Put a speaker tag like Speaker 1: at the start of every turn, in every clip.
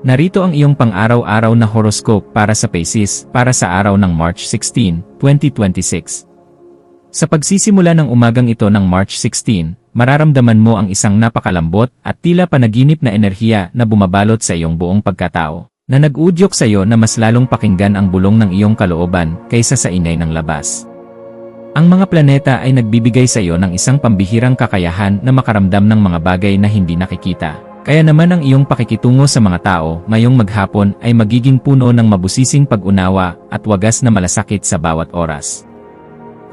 Speaker 1: Narito ang iyong pang-araw-araw na horoscope para sa Pisces para sa araw ng March 16, 2026. Sa pagsisimula ng umagang ito ng March 16, mararamdaman mo ang isang napakalambot at tila panaginip na enerhiya na bumabalot sa iyong buong pagkatao, na nag-uudyok sa iyo na mas lalong pakinggan ang bulong ng iyong kalooban kaysa sa ingay ng labas. Ang mga planeta ay nagbibigay sa iyo ng isang pambihirang kakayahan na makaramdam ng mga bagay na hindi nakikita. Kaya naman ang iyong pakikitungo sa mga tao ngayong maghapon ay magiging puno ng mabusising pag-unawa at wagas na malasakit sa bawat oras.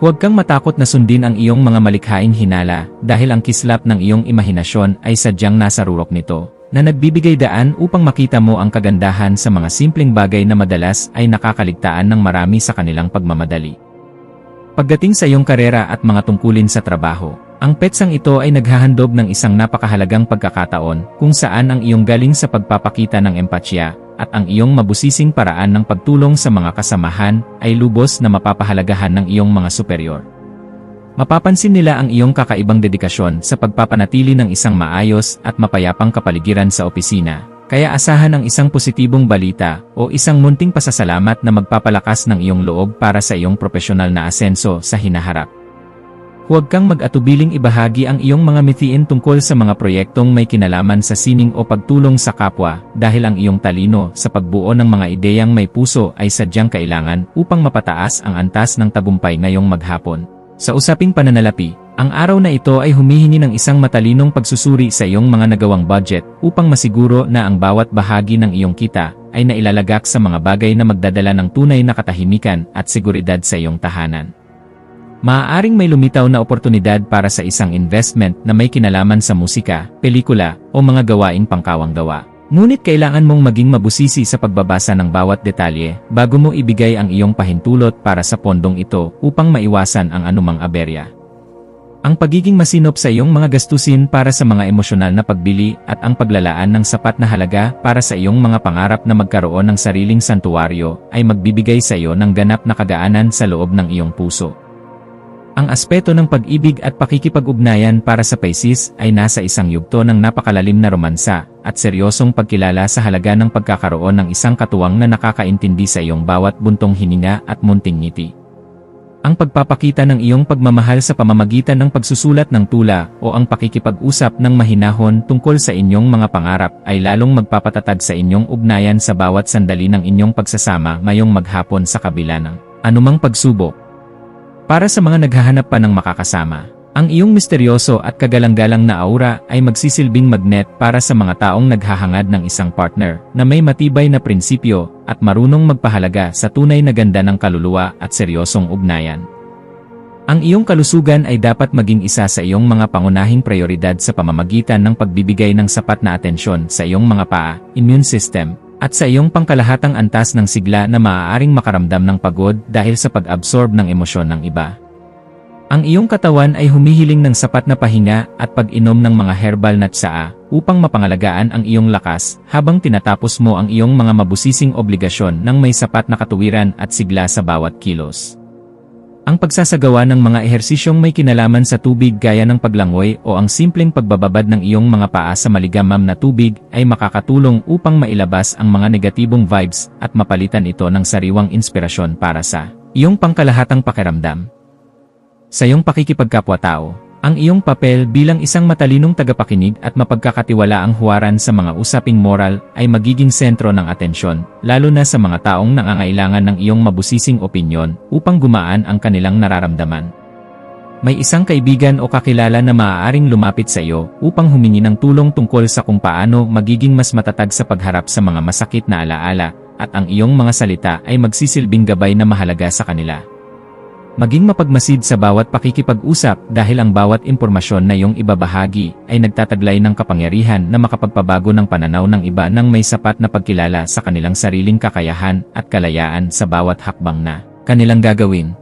Speaker 1: Huwag kang matakot na sundin ang iyong mga malikhaing hinala dahil ang kislap ng iyong imahinasyon ay sadyang nasa rurok nito, na nagbibigay daan upang makita mo ang kagandahan sa mga simpleng bagay na madalas ay nakakaligtaan ng marami sa kanilang pagmamadali. Pagdating sa iyong karera at mga tungkulin sa trabaho, ang petsang ito ay naghahandog ng isang napakahalagang pagkakataon kung saan ang iyong galing sa pagpapakita ng empatya at ang iyong mabusising paraan ng pagtulong sa mga kasamahan ay lubos na mapapahalagahan ng iyong mga superior. Mapapansin nila ang iyong kakaibang dedikasyon sa pagpapanatili ng isang maayos at mapayapang kapaligiran sa opisina, kaya asahan ang isang positibong balita o isang munting pasasalamat na magpapalakas ng iyong loob para sa iyong propesyonal na asenso sa hinaharap. Huwag kang mag-atubiling ibahagi ang iyong mga mithiin tungkol sa mga proyektong may kinalaman sa sining o pagtulong sa kapwa dahil ang iyong talino sa pagbuo ng mga ideyang may puso ay sadyang kailangan upang mapataas ang antas ng tagumpay ngayong maghapon. Sa usaping pananalapi, ang araw na ito ay humihingi ng isang matalinong pagsusuri sa iyong mga nagawang budget upang masiguro na ang bawat bahagi ng iyong kita ay nailalagak sa mga bagay na magdadala ng tunay na katahimikan at seguridad sa iyong tahanan. Maaaring may lumitaw na oportunidad para sa isang investment na may kinalaman sa musika, pelikula, o mga gawaing pangkawang gawa. Ngunit kailangan mong maging mabusisi sa pagbabasa ng bawat detalye bago mo ibigay ang iyong pahintulot para sa pondong ito upang maiwasan ang anumang aberya. Ang pagiging masinop sa iyong mga gastusin para sa mga emosyonal na pagbili at ang paglalaan ng sapat na halaga para sa iyong mga pangarap na magkaroon ng sariling santuwaryo ay magbibigay sa iyo ng ganap na kagaanan sa loob ng iyong puso. Ang aspeto ng pag-ibig at pakikipag-ugnayan para sa Pisces ay nasa isang yugto ng napakalalim na romansa at seryosong pagkilala sa halaga ng pagkakaroon ng isang katuwang na nakakaintindi sa iyong bawat buntong hininga at munting ngiti. Ang pagpapakita ng iyong pagmamahal sa pamamagitan ng pagsusulat ng tula o ang pakikipag-usap ng mahinahon tungkol sa inyong mga pangarap ay lalong magpapatatag sa inyong ugnayan sa bawat sandali ng inyong pagsasama ngayong maghapon sa kabila ng anumang pagsubok. Para sa mga naghahanap pa ng makakasama, ang iyong misteryoso at kagalang-galang na aura ay magsisilbing magnet para sa mga taong naghahangad ng isang partner na may matibay na prinsipyo at marunong magpahalaga sa tunay na ganda ng kaluluwa at seryosong ugnayan. Ang iyong kalusugan ay dapat maging isa sa iyong mga pangunahing prioridad sa pamamagitan ng pagbibigay ng sapat na atensyon sa iyong mga paa, immune system, at sa iyong pangkalahatang antas ng sigla na maaaring makaramdam ng pagod dahil sa pag-absorb ng emosyon ng iba. Ang iyong katawan ay humihiling ng sapat na pahinga at pag-inom ng mga herbal na tsaa upang mapangalagaan ang iyong lakas habang tinatapos mo ang iyong mga mabusising obligasyon ng may sapat na katuwiran at sigla sa bawat kilos. Ang pagsasagawa ng mga ehersisyong may kinalaman sa tubig gaya ng paglangoy o ang simpleng pagbababad ng iyong mga paa sa maligamam na tubig ay makakatulong upang mailabas ang mga negatibong vibes at mapalitan ito ng sariwang inspirasyon para sa iyong pangkalahatang pakiramdam. Sa iyong pakikipagkapwa-tao, ang iyong papel bilang isang matalinong tagapakinig at mapagkakatiwalaang huwaran sa mga usaping moral ay magiging sentro ng atensyon, lalo na sa mga taong nangangailangan ng iyong mabusising opinyon upang gumaan ang kanilang nararamdaman. May isang kaibigan o kakilala na maaaring lumapit sa iyo upang humingi ng tulong tungkol sa kung paano magiging mas matatag sa pagharap sa mga masakit na alaala, at ang iyong mga salita ay magsisilbing gabay na mahalaga sa kanila. Maging mapagmasid sa bawat pakikipag-usap dahil ang bawat impormasyon na iyong ibabahagi ay nagtataglay ng kapangyarihan na makapagpabago ng pananaw ng iba nang may sapat na pagkilala sa kanilang sariling kakayahan at kalayaan sa bawat hakbang na kanilang gagawin.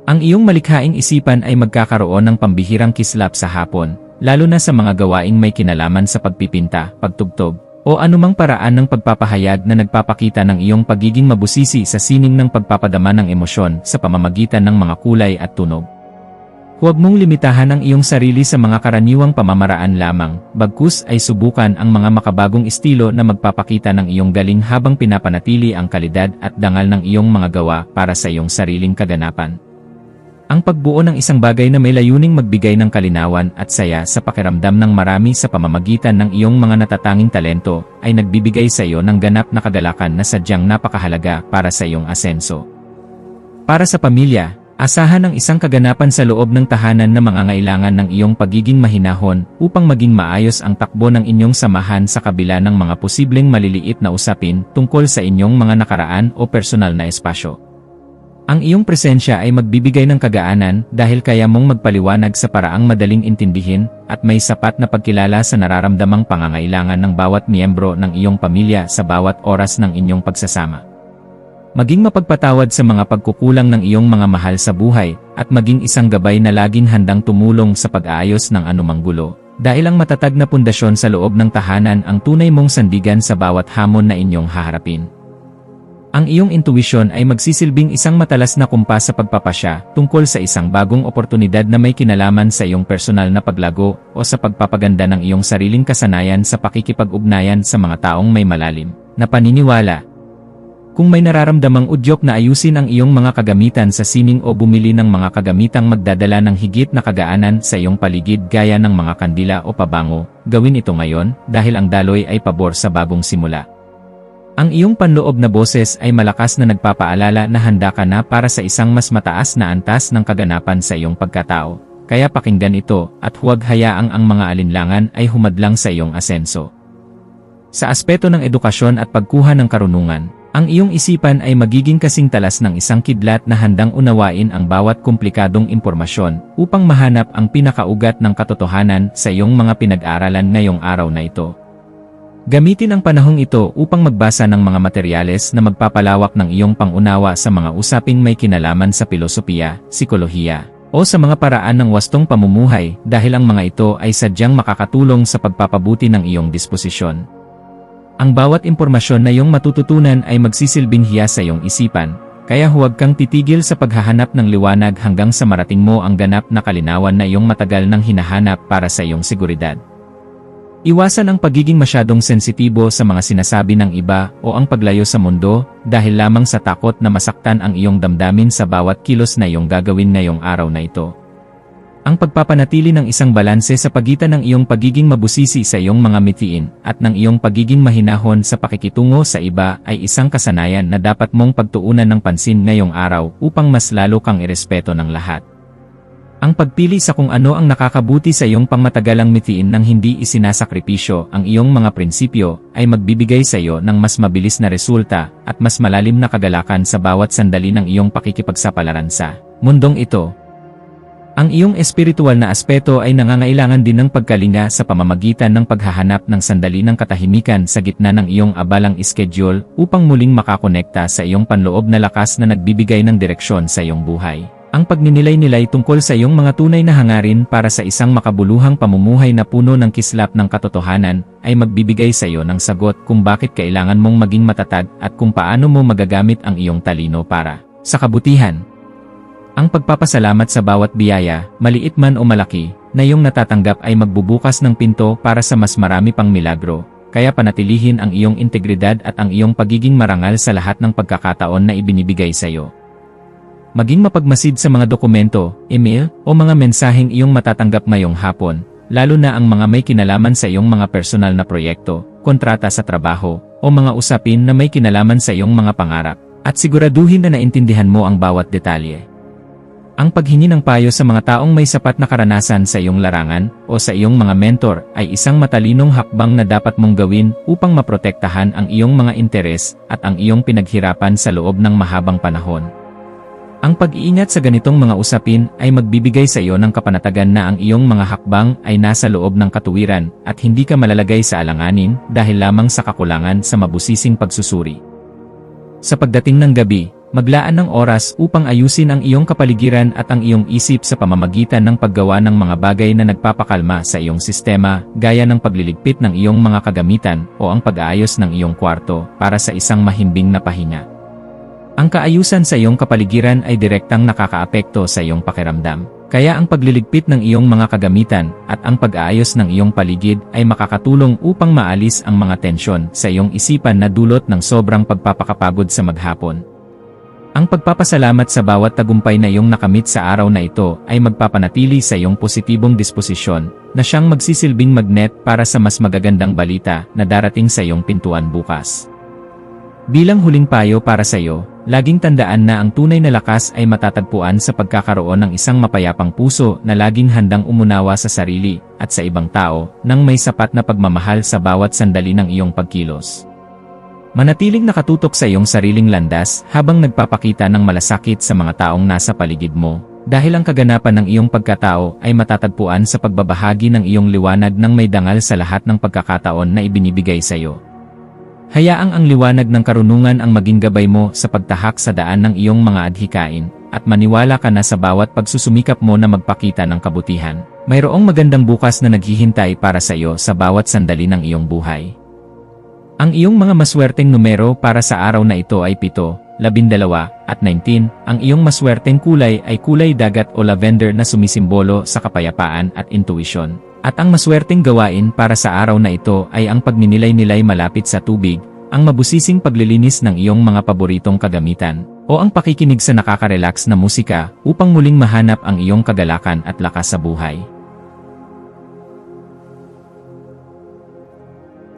Speaker 1: Ang iyong malikhaing isipan ay magkakaroon ng pambihirang kislap sa hapon, lalo na sa mga gawaing may kinalaman sa pagpipinta, pagtugtog, o anumang paraan ng pagpapahayag na nagpapakita ng iyong pagiging mabusisi sa sining ng pagpapadama ng emosyon sa pamamagitan ng mga kulay at tunog. Huwag mong limitahan ang iyong sarili sa mga karaniwang pamamaraan lamang, bagkus ay subukan ang mga makabagong estilo na magpapakita ng iyong galing habang pinapanatili ang kalidad at dangal ng iyong mga gawa para sa iyong sariling kaganapan. Ang pagbuo ng isang bagay na may layuning magbigay ng kalinawan at saya sa pakiramdam ng marami sa pamamagitan ng iyong mga natatanging talento ay nagbibigay sa iyo ng ganap na kagalakan na sadyang napakahalaga para sa iyong asenso. Para sa pamilya, asahan ang isang kaganapan sa loob ng tahanan na mangangailangan ng iyong pagiging mahinahon upang maging maayos ang takbo ng inyong samahan sa kabila ng mga posibleng maliliit na usapin tungkol sa inyong mga nakaraan o personal na espasyo. Ang iyong presensya ay magbibigay ng kagaanan dahil kaya mong magpaliwanag sa paraang madaling intindihin at may sapat na pagkilala sa nararamdamang pangangailangan ng bawat miyembro ng iyong pamilya sa bawat oras ng inyong pagsasama. Maging mapagpatawad sa mga pagkukulang ng iyong mga mahal sa buhay at maging isang gabay na laging handang tumulong sa pag-aayos ng anumang gulo. Dahil ang matatag na pundasyon sa loob ng tahanan ang tunay mong sandigan sa bawat hamon na inyong haharapin. Ang iyong intuwisyon ay magsisilbing isang matalas na kumpas sa pagpapasya tungkol sa isang bagong oportunidad na may kinalaman sa iyong personal na paglago o sa pagpapaganda ng iyong sariling kasanayan sa pakikipag-ugnayan sa mga taong may malalim na paniniwala. Kung may nararamdamang udyok na ayusin ang iyong mga kagamitan sa sining o bumili ng mga kagamitang magdadala ng higit na kagaanan sa iyong paligid gaya ng mga kandila o pabango, gawin ito ngayon dahil ang daloy ay pabor sa bagong simula. Ang iyong panloob na boses ay malakas na nagpapaalala na handa ka na para sa isang mas mataas na antas ng kaganapan sa iyong pagkatao. Kaya pakinggan ito at huwag hayaang ang mga alinlangan ay humadlang sa iyong asenso. Sa aspeto ng edukasyon at pagkuha ng karunungan, ang iyong isipan ay magiging kasing talas ng isang kidlat na handang unawain ang bawat komplikadong impormasyon upang mahanap ang pinakaugat ng katotohanan sa iyong mga pinag-aralan ngayong araw na ito. Gamitin ang panahong ito upang magbasa ng mga materyales na magpapalawak ng iyong pangunawa sa mga usaping may kinalaman sa filosofiya, psikolohiya, o sa mga paraan ng wastong pamumuhay dahil ang mga ito ay sadyang makakatulong sa pagpapabuti ng iyong disposisyon. Ang bawat impormasyon na iyong matututunan ay magsisilbing hiyas sa iyong isipan, kaya huwag kang titigil sa paghahanap ng liwanag hanggang sa marating mo ang ganap na kalinawan na iyong matagal nang hinahanap para sa iyong seguridad. Iwasan ang pagiging masyadong sensitibo sa mga sinasabi ng iba o ang paglayo sa mundo dahil lamang sa takot na masaktan ang iyong damdamin sa bawat kilos na iyong gagawin ngayong araw na ito. Ang pagpapanatili ng isang balanse sa pagitan ng iyong pagiging mabusisi sa iyong mga mitiin at ng iyong pagiging mahinahon sa pakikitungo sa iba ay isang kasanayan na dapat mong pagtuunan ng pansin ngayong araw upang mas lalo kang irespeto ng lahat. Ang pagpili sa kung ano ang nakakabuti sa iyong pangmatagalang mitiin nang hindi isinasakripisyo ang iyong mga prinsipyo ay magbibigay sa iyo ng mas mabilis na resulta at mas malalim na kagalakan sa bawat sandali ng iyong pakikipagsapalaran sa mundong ito. Ang iyong espiritual na aspeto ay nangangailangan din ng pagkalinga sa pamamagitan ng paghahanap ng sandali ng katahimikan sa gitna ng iyong abalang schedule upang muling makakonekta sa iyong panloob na lakas na nagbibigay ng direksyon sa iyong buhay. Ang pagninilay-nilay tungkol sa iyong mga tunay na hangarin para sa isang makabuluhang pamumuhay na puno ng kislap ng katotohanan ay magbibigay sa iyo ng sagot kung bakit kailangan mong maging matatag at kung paano mo magagamit ang iyong talino para sa kabutihan. Ang pagpapasalamat sa bawat biyaya, maliit man o malaki, na iyong natatanggap ay magbubukas ng pinto para sa mas marami pang milagro, kaya panatilihin ang iyong integridad at ang iyong pagiging marangal sa lahat ng pagkakataon na ibinibigay sa iyo. Maging mapagmasid sa mga dokumento, email, o mga mensaheng iyong matatanggap ngayong hapon, lalo na ang mga may kinalaman sa iyong mga personal na proyekto, kontrata sa trabaho, o mga usapin na may kinalaman sa iyong mga pangarap, at siguraduhin na naintindihan mo ang bawat detalye. Ang paghingi ng payo sa mga taong may sapat na karanasan sa iyong larangan o sa iyong mga mentor ay isang matalinong hakbang na dapat mong gawin upang maprotektahan ang iyong mga interes at ang iyong pinaghirapan sa loob ng mahabang panahon. Ang pag-iingat sa ganitong mga usapin ay magbibigay sa iyo ng kapanatagan na ang iyong mga hakbang ay nasa loob ng katuwiran at hindi ka malalagay sa alanganin dahil lamang sa kakulangan sa mabusising pagsusuri. Sa pagdating ng gabi, maglaan ng oras upang ayusin ang iyong kapaligiran at ang iyong isip sa pamamagitan ng paggawa ng mga bagay na nagpapakalma sa iyong sistema gaya ng pagliligpit ng iyong mga kagamitan o ang pag-aayos ng iyong kwarto para sa isang mahimbing na pahinga. Ang kaayusan sa iyong kapaligiran ay direktang nakakaapekto sa iyong pakiramdam. Kaya ang pagliligpit ng iyong mga kagamitan at ang pag-aayos ng iyong paligid ay makakatulong upang maalis ang mga tensyon sa iyong isipan na dulot ng sobrang pagpapakapagod sa maghapon. Ang pagpapasalamat sa bawat tagumpay na iyong nakamit sa araw na ito ay magpapanatili sa iyong positibong disposisyon na siyang magsisilbing magnet para sa mas magagandang balita na darating sa iyong pintuan bukas. Bilang huling payo para sa iyo, laging tandaan na ang tunay na lakas ay matatagpuan sa pagkakaroon ng isang mapayapang puso na laging handang umunawa sa sarili at sa ibang tao nang may sapat na pagmamahal sa bawat sandali ng iyong pagkilos. Manatiling nakatutok sa iyong sariling landas habang nagpapakita ng malasakit sa mga taong nasa paligid mo, dahil ang kaganapan ng iyong pagkatao ay matatagpuan sa pagbabahagi ng iyong liwanag ng may dangal sa lahat ng pagkakataon na ibinibigay sa iyo. Hayaang ang liwanag ng karunungan ang maging gabay mo sa pagtahak sa daan ng iyong mga adhikain, at maniwala ka na sa bawat pagsusumikap mo na magpakita ng kabutihan, mayroong magandang bukas na naghihintay para sa iyo sa bawat sandali ng iyong buhay. Ang iyong mga maswerteng numero para sa araw na ito ay 7, 12, at 19. Ang iyong maswerteng kulay ay kulay dagat o lavender na sumisimbolo sa kapayapaan at intuisyon. At ang maswerteng gawain para sa araw na ito ay ang pagninilay-nilay malapit sa tubig, ang mabusising paglilinis ng iyong mga paboritong kagamitan, o ang pakikinig sa nakaka-relax na musika upang muling mahanap ang iyong kagalakan at lakas sa buhay.